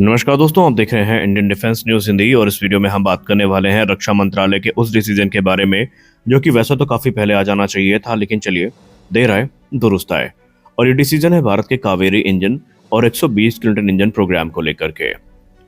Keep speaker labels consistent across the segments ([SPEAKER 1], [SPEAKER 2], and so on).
[SPEAKER 1] नमस्कार दोस्तों, आप देख रहे हैं इंडियन डिफेंस न्यूज़ हिंदी और इस वीडियो में हम बात करने वाले हैं रक्षा मंत्रालय के उस डिसीजन के बारे में जो कि वैसे तो काफ़ी पहले आ जाना चाहिए था, लेकिन चलिए देर आए दुरुस्त आए। और ये डिसीजन है भारत के कावेरी इंजन और 120 किलोटन इंजन प्रोग्राम को लेकर के।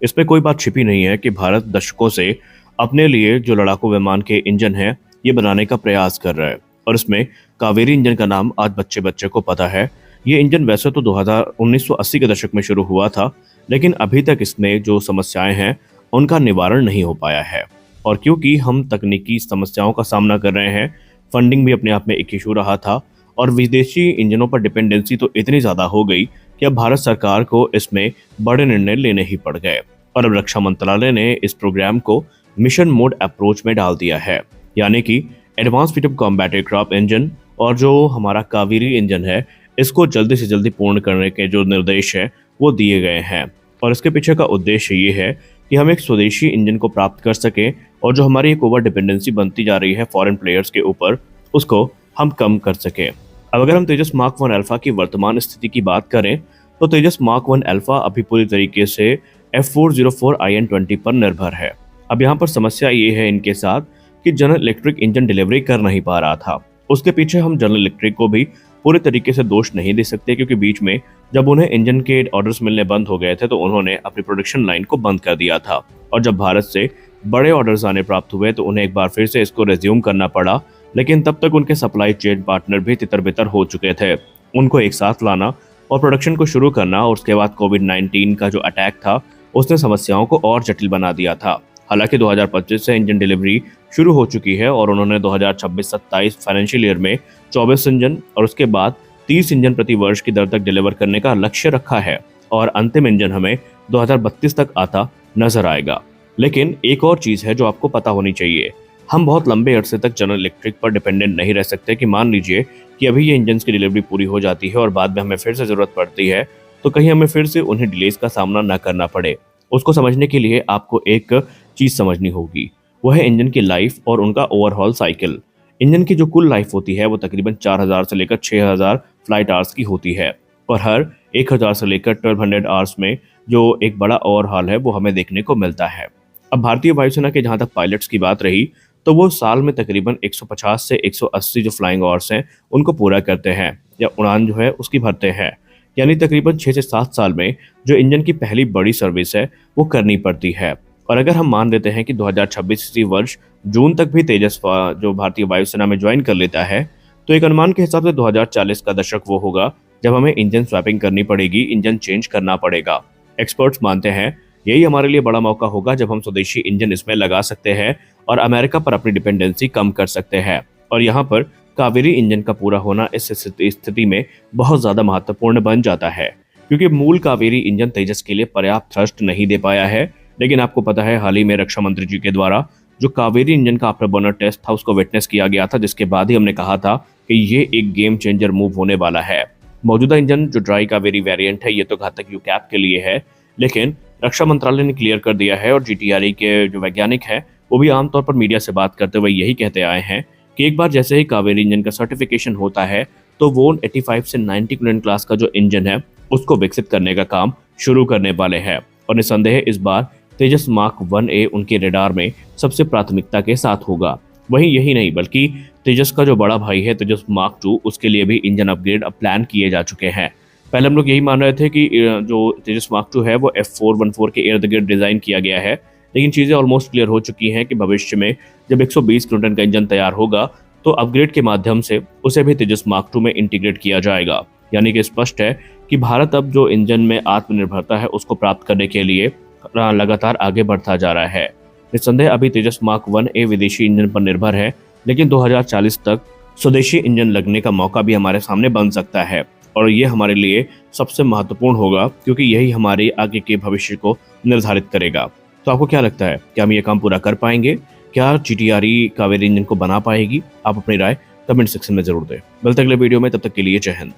[SPEAKER 1] इसमें कोई बात छिपी नहीं है कि भारत दशकों से अपने लिए जो लड़ाकू विमान के इंजन है ये बनाने का प्रयास कर रहा है। और इसमें कावेरी इंजन का नाम आज बच्चे बच्चे को पता है। ये इंजन वैसे तो 1980 के दशक में शुरू हुआ था, लेकिन अभी तक इसमें जो समस्याएं हैं उनका निवारण नहीं हो पाया है। और क्योंकि हम तकनीकी समस्याओं का सामना कर रहे हैं, फंडिंग भी अपने आप में एक इशू रहा था और विदेशी इंजनों पर डिपेंडेंसी तो इतनी ज़्यादा हो गई कि अब भारत सरकार को इसमें बड़े निर्णय लेने ही पड़ गए। और अब रक्षा मंत्रालय ने इस प्रोग्राम को मिशन मोड अप्रोच में डाल दिया है, यानी कि advance freedom combat aircraft engine और जो हमारा कावेरी इंजन है इसको जल्दी से जल्दी पूर्ण करने के जो निर्देश है वो दिए गए हैं। और इसके पीछे का उद्देश्य ये है कि हम एक स्वदेशी इंजन को प्राप्त कर सकें और जो हमारी एक ओवर डिपेंडेंसी बनती जा रही है फॉरेन प्लेयर्स के ऊपर, उसको हम कम कर सकें। अब अगर हम तेजस मार्क 1 अल्फा की वर्तमान स्थिति की बात करें तो तेजस मार्क 1 अल्फा अभी पूरी तरीके से F404 IN-20 पर निर्भर है। अब यहाँ पर समस्या ये है इनके साथ कि जनरल इलेक्ट्रिक इंजन डिलीवरी कर नहीं पा रहा था। उसके पीछे हम जनरल इलेक्ट्रिक को भी पूरे तरीके से दोष नहीं दे सकते, क्योंकि बीच में जब उन्हें इंजन के ऑर्डर्स मिलने बंद हो गए थे तो उन्होंने अपनी प्रोडक्शन लाइन को बंद कर दिया था। और जब भारत से बड़े ऑर्डर्स आने प्राप्त हुए तो उन्हें एक बार फिर से इसको रिज्यूम करना पड़ा, लेकिन तब तक उनके सप्लाई चेन पार्टनर भी तितर बितर हो चुके थे। उनको एक साथ लाना और प्रोडक्शन को शुरू करना और उसके बाद कोविड-19 का जो अटैक था उसने समस्याओं को और जटिल बना दिया था। हालांकि 2025 से इंजन डिलीवरी शुरू हो चुकी है और उन्होंने 2026-27 फाइनेंशियल ईयर में 24 इंजन और उसके बाद 30 इंजन प्रति वर्ष की दर तक डिलीवर करने का लक्ष्य रखा है। और अंतिम इंजन हमें 2032 तक आता नजर आएगा। लेकिन एक और चीज है जो आपको पता होनी चाहिए, हम बहुत लंबे अरसे तक जनरल इलेक्ट्रिक पर डिपेंडेंट नहीं रह सकते कि मान लीजिए कि अभी ये इंजन की डिलीवरी पूरी हो जाती है और बाद में हमें फिर से जरूरत पड़ती है तो कहीं हमें फिर से उन्हें डिलेज का सामना न करना पड़े। उसको समझने के लिए आपको एक चीज समझनी होगी, वह है इंजन की लाइफ और उनका ओवरहॉल साइकिल। इंजन की जो कुल लाइफ होती है वो तकरीबन 4000 से लेकर 6000 फ्लाइट आवर्स की होती है और हर 1000 से लेकर 1200 आवर्स में जो एक बड़ा ओवरहॉल है वो हमें देखने को मिलता है। अब भारतीय वायुसेना के जहां तक पायलट्स की बात रही तो वो साल में तकरीबन 150 से 180 जो फ्लाइंग आवर्स हैं उनको पूरा करते हैं या उड़ान जो है उसकी भरते हैं, यानी तकरीबन 6 से 7 साल में जो इंजन की पहली बड़ी सर्विस है वो करनी पड़ती है। और अगर हम मान लेते हैं कि 2026 इसी वर्ष जून तक भी तेजस जो भारतीय वायुसेना में ज्वाइन कर लेता है तो एक अनुमान के हिसाब से 2040 का दशक वो होगा जब हमें इंजन स्वैपिंग करनी पड़ेगी, इंजन चेंज करना पड़ेगा। एक्सपर्ट्स मानते हैं यही हमारे लिए बड़ा मौका होगा जब हम स्वदेशी इंजन इसमें लगा सकते हैं और अमेरिका पर अपनी डिपेंडेंसी कम कर सकते हैं। और यहाँ पर कावेरी इंजन का पूरा होना इस स्थिति में बहुत ज़्यादा महत्वपूर्ण बन जाता है, क्योंकि मूल कावेरी इंजन तेजस के लिए पर्याप्त थ्रस्ट नहीं दे पाया है। लेकिन आपको पता है हाल ही में रक्षा मंत्री जी के द्वारा जो कावेरी इंजन का आफ्टर बर्नर टेस्ट था उसको विटनेस किया गया था, जिसके बाद ही हमने कहा था कि ये एक गेम चेंजर मूव होने वाला है। मौजूदा इंजन जो ड्राई कावेरी वेरिएंट है ये तो घातक यूकैप के लिए है, लेकिन रक्षा मंत्रालय ने क्लियर कर दिया है और GTRE के जो वैज्ञानिक हैं वो भी आमतौर पर मीडिया से बात करते हुए यही कहते आए हैं कि एक बार जैसे ही कावेरी इंजन का सर्टिफिकेशन होता है तो वो 85 से 90 किलोटन क्लास का जो इंजन है उसको विकसित करने का काम शुरू करने वाले हैं। और निसंदेह इस बार तेजस मार्क 1A उनके रेडार में सबसे प्राथमिकता के साथ होगा। वहीं यही नहीं बल्कि तेजस का जो बड़ा भाई है तेजस मार्क 2 उसके लिए भी इंजन अपग्रेड अब प्लान किए जा चुके हैं। पहले हम लोग यही मान रहे थे कि जो तेजस मार्क 2 है वो F414 के इर्द गिर्द डिजाइन किया गया है, लेकिन चीजें ऑलमोस्ट क्लियर हो चुकी हैं कि भविष्य में जब 120 किलोटन का इंजन तैयार होगा तो अपग्रेड के माध्यम से उसे भी तेजस मार्क 2 में इंटीग्रेट किया जाएगा। यानी कि स्पष्ट है कि भारत अब जो इंजन में आत्मनिर्भरता है उसको प्राप्त करने के लिए लगातार आगे बढ़ता जा रहा है। निस्संदेह अभी तेजस मार्क 1A विदेशी इंजन पर निर्भर है, लेकिन 2040 तक स्वदेशी इंजन लगने का मौका भी हमारे सामने बन सकता है और ये हमारे लिए सबसे महत्वपूर्ण होगा, क्योंकि यही हमारे आगे के भविष्य को निर्धारित करेगा। तो आपको क्या लगता है, क्या हम ये काम पूरा कर पाएंगे? क्या GTRE कावेरी इंजन को बना पाएगी? आप अपनी राय कमेंट सेक्शन में जरूर दें। मिलते अगले वीडियो में, तब तक के लिए जय हिंद।